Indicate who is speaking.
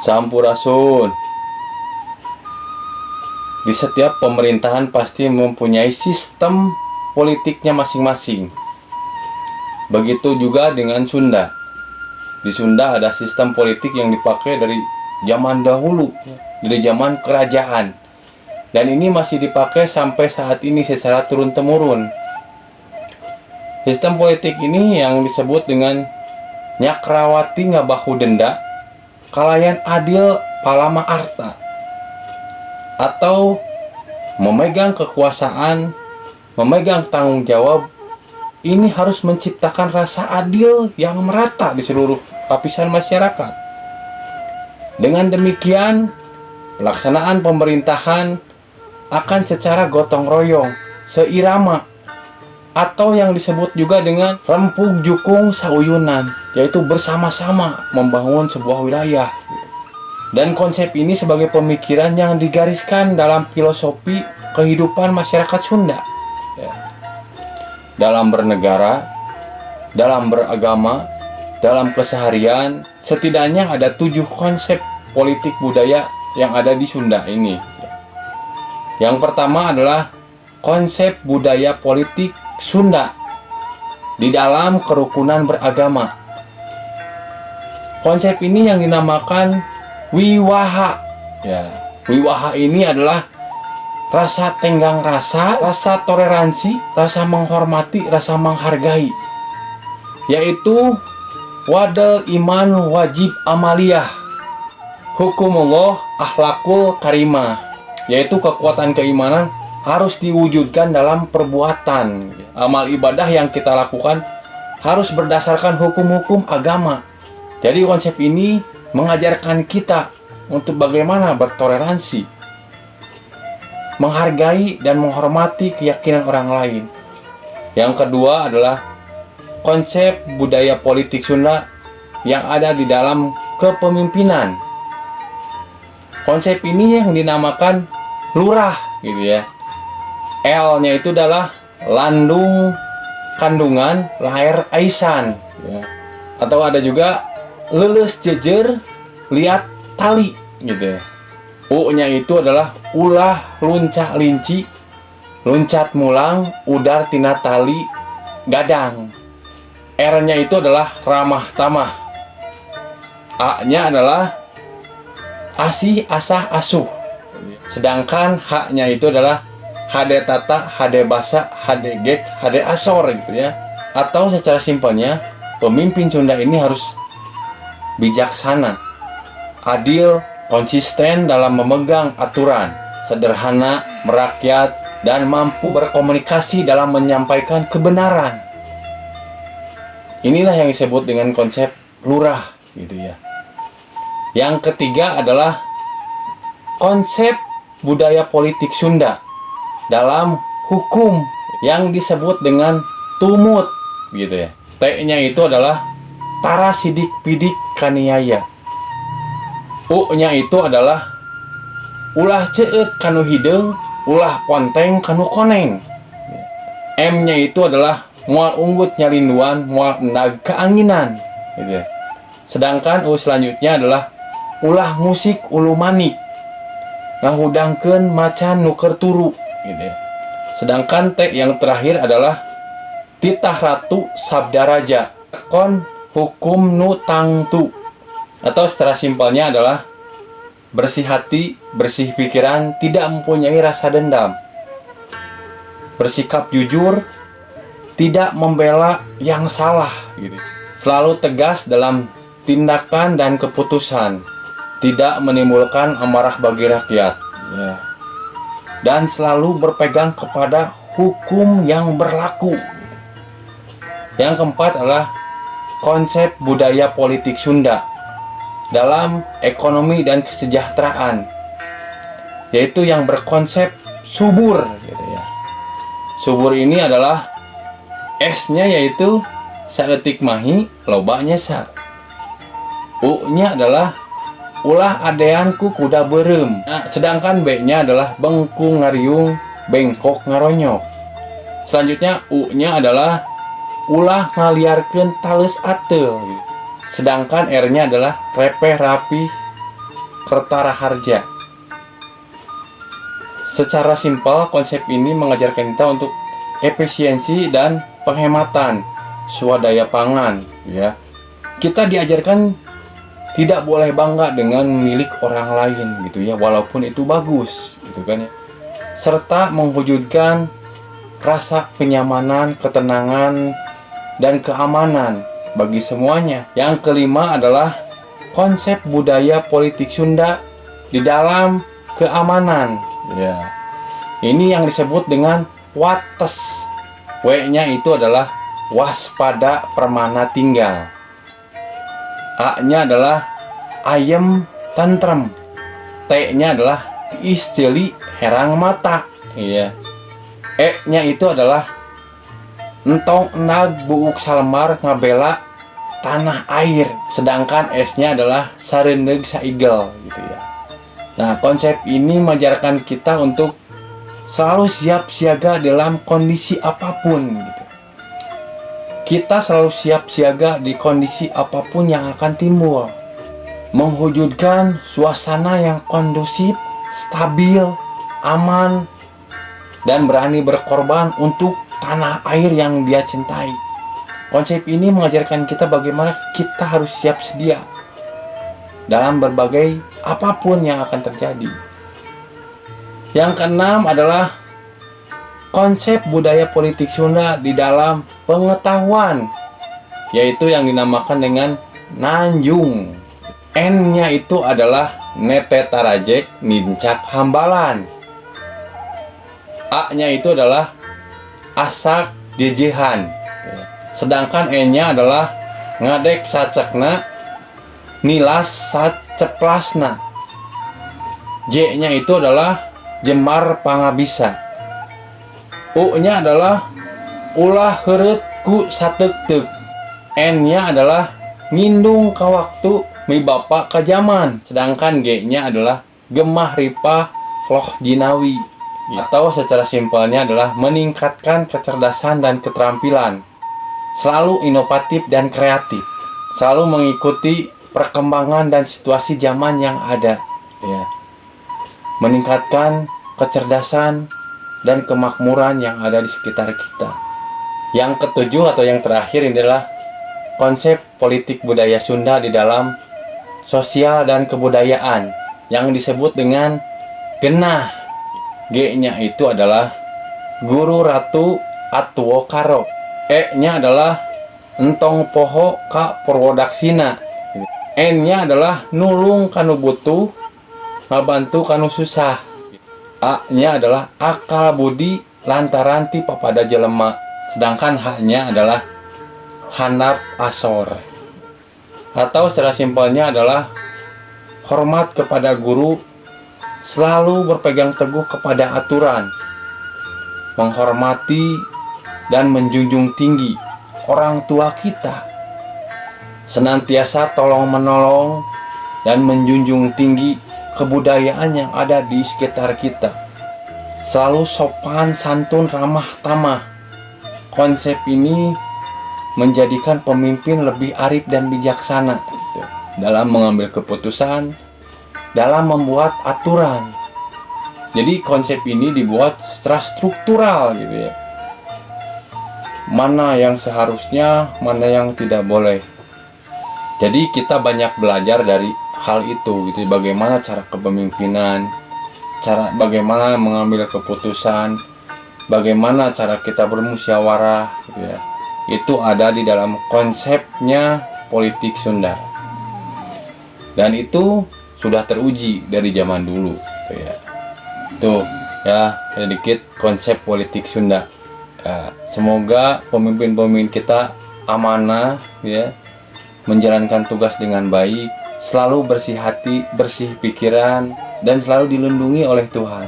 Speaker 1: Sampurasun. Di setiap pemerintahan pasti mempunyai sistem politiknya masing-masing. Begitu juga dengan Sunda. Di Sunda ada sistem politik yang dipakai dari zaman dahulu, dari zaman kerajaan. Dan ini masih dipakai sampai saat ini secara turun-temurun. Sistem politik ini yang disebut dengan Nyakrawati Ngabahu Denda, Kalayan Adil Palama Arta, atau memegang kekuasaan, memegang tanggung jawab. Ini harus menciptakan rasa adil yang merata di seluruh lapisan masyarakat. Dengan demikian, pelaksanaan pemerintahan akan secara gotong royong, seirama, atau yang disebut juga dengan rempuk jukung sauyunan, yaitu bersama-sama membangun sebuah wilayah. Dan konsep ini sebagai pemikiran yang digariskan dalam filosofi kehidupan masyarakat Sunda. Dalam bernegara, dalam beragama, dalam keseharian, setidaknya ada 7 konsep politik budaya yang ada di Sunda ini. Yang pertama adalah konsep budaya politik Sunda di dalam kerukunan beragama. Konsep ini yang dinamakan Wiwaha. Wiwaha ini adalah rasa tenggang rasa, rasa toleransi, rasa menghormati, rasa menghargai, yaitu wadal iman wajib amaliyah, hukumullah akhlakul karimah, yaitu kekuatan keimanan harus diwujudkan dalam perbuatan. Amal ibadah yang kita lakukan harus berdasarkan hukum-hukum agama. Jadi konsep ini mengajarkan kita untuk bagaimana bertoleransi, menghargai dan menghormati keyakinan orang lain. Yang kedua adalah konsep budaya politik Sunda yang ada di dalam kepemimpinan. Konsep ini yang dinamakan lurah gitu ya. L-nya itu adalah landung kandungan lahir aisan ya. Atau ada juga leles jejer liat tali gitu ya. U-nya itu adalah ulah luncak linci, luncat mulang, udar tina tali gadang. R-nya itu adalah ramah tamah. A-nya adalah asih asah asuh. Sedangkan H-nya itu adalah hade tata, hade basa, hade gek, hade asor gitu ya. Atau secara simpelnya, pemimpin Sunda ini harus bijaksana, adil, konsisten dalam memegang aturan, sederhana, merakyat, dan mampu berkomunikasi dalam menyampaikan kebenaran. Inilah yang disebut dengan konsep lurah gitu ya. Yang ketiga adalah konsep budaya politik Sunda dalam hukum yang disebut dengan tumut gitu ya. T-nya itu adalah tara sidik pidik kaniaya. U-nya itu adalah ulah ceut kanu hideung, ulah ponteng kanu koneng. M-nya itu adalah moal unggut nyalinduan, moal endag keanginan gitu ya. Sedangkan U selanjutnya adalah ulah musik ulu manik, ngahudangkeun macan nuker turu gitu ya. Sedangkan T yang terakhir adalah titah ratu sabda raja, kon hukum nu tangtu, atau secara simpelnya adalah bersih hati, bersih pikiran, tidak mempunyai rasa dendam, bersikap jujur, tidak membela yang salah gitu. Selalu tegas dalam tindakan dan keputusan, tidak menimbulkan amarah bagi rakyat ya. Dan selalu berpegang kepada hukum yang berlaku. Yang keempat adalah konsep budaya politik Sunda dalam ekonomi dan kesejahteraan, yaitu yang berkonsep subur gitu ya. Subur ini adalah S-nya yaitu saeutik mahi lobanya sa. U-nya adalah ulah adeanku kuda berem. Nah, sedangkan B-nya adalah bengkung ngariung, bengkok ngaronyok. Selanjutnya U-nya adalah ulah ngaliarkeun tales ateul. Sedangkan R-nya adalah repeh rapi, Kertaraharja. Secara simpel, konsep ini mengajarkan kita untuk efisiensi dan penghematan swadaya pangan, ya. Kita diajarkan tidak boleh bangga dengan milik orang lain gitu ya, walaupun itu bagus gitu kan ya. Serta mewujudkan rasa kenyamanan, ketenangan, dan keamanan bagi semuanya. Yang kelima adalah konsep budaya politik Sunda di dalam keamanan. Ya. Ini yang disebut dengan wates. W-nya itu adalah waspada permana tinggal. A-nya adalah ayem tentrem. T-nya adalah tiis jeli herang mata. Iya. E-nya itu adalah entong enag buuk salmar ngabela tanah air. Sedangkan S-nya adalah sareneug saigel gitu ya. Nah, konsep ini mengajarkan kita untuk selalu siap siaga dalam kondisi apapun gitu. Kita selalu siap siaga di kondisi apapun yang akan timbul. Mewujudkan suasana yang kondusif, stabil, aman, dan berani berkorban untuk tanah air yang dia cintai. Konsep ini mengajarkan kita bagaimana kita harus siap sedia dalam berbagai apapun yang akan terjadi. Yang keenam adalah konsep budaya politik Sunda di dalam pengetahuan, yaitu yang dinamakan dengan Nanjung. N-nya itu adalah Nete Tarajek Nincak Hambalan. A-nya itu adalah Asak Jejehan. Sedangkan E-nya adalah Ngadek Sacekna Nilas Saceplasna. J-nya itu adalah Jemar Pangabisa. U-nya adalah Ulah heureut ku sateuk-teuk. N-nya adalah ngindung ka waktu mi bapa ka zaman. Sedangkan G-nya adalah Gemah Ripah Loh Jinawi. Atau secara simpelnya adalah meningkatkan kecerdasan dan keterampilan. Selalu inovatif dan kreatif. Selalu mengikuti perkembangan dan situasi zaman yang ada, ya. Meningkatkan kecerdasan dan kemakmuran yang ada di sekitar kita. Yang ketujuh atau yang terakhir ini adalah konsep politik budaya Sunda di dalam sosial dan kebudayaan yang disebut dengan genah. G-nya itu adalah Guru Ratu Atuo Karo. E-nya adalah Entong Poho Ka Purwodaksina. N-nya adalah nulung kanu butuh, ngabantu kanu susah. A-nya adalah akal budi lantaran ti papada jelema. Sedangkan H-nya adalah handap asor. Atau secara simpelnya adalah hormat kepada guru, selalu berpegang teguh kepada aturan, menghormati dan menjunjung tinggi orang tua kita, senantiasa tolong-menolong dan menjunjung tinggi kebudayaan yang ada di sekitar kita, selalu sopan, santun, ramah tamah. Konsep ini menjadikan pemimpin lebih arif dan bijaksana gitu, dalam mengambil keputusan, dalam membuat aturan. Jadi konsep ini dibuat secara struktural gitu ya. Mana yang seharusnya, mana yang tidak boleh. Jadi kita banyak belajar dari hal itu gitu, bagaimana cara kepemimpinan, bagaimana mengambil keputusan, bagaimana cara kita bermusyawarah gitu ya. Itu ada di dalam konsepnya politik Sunda. Dan itu sudah teruji dari zaman dulu gitu ya. Tuh ya, sedikit konsep politik Sunda. Ya, semoga pemimpin-pemimpin kita amanah ya, menjalankan tugas dengan baik, selalu bersih hati, bersih pikiran, dan selalu dilindungi oleh Tuhan.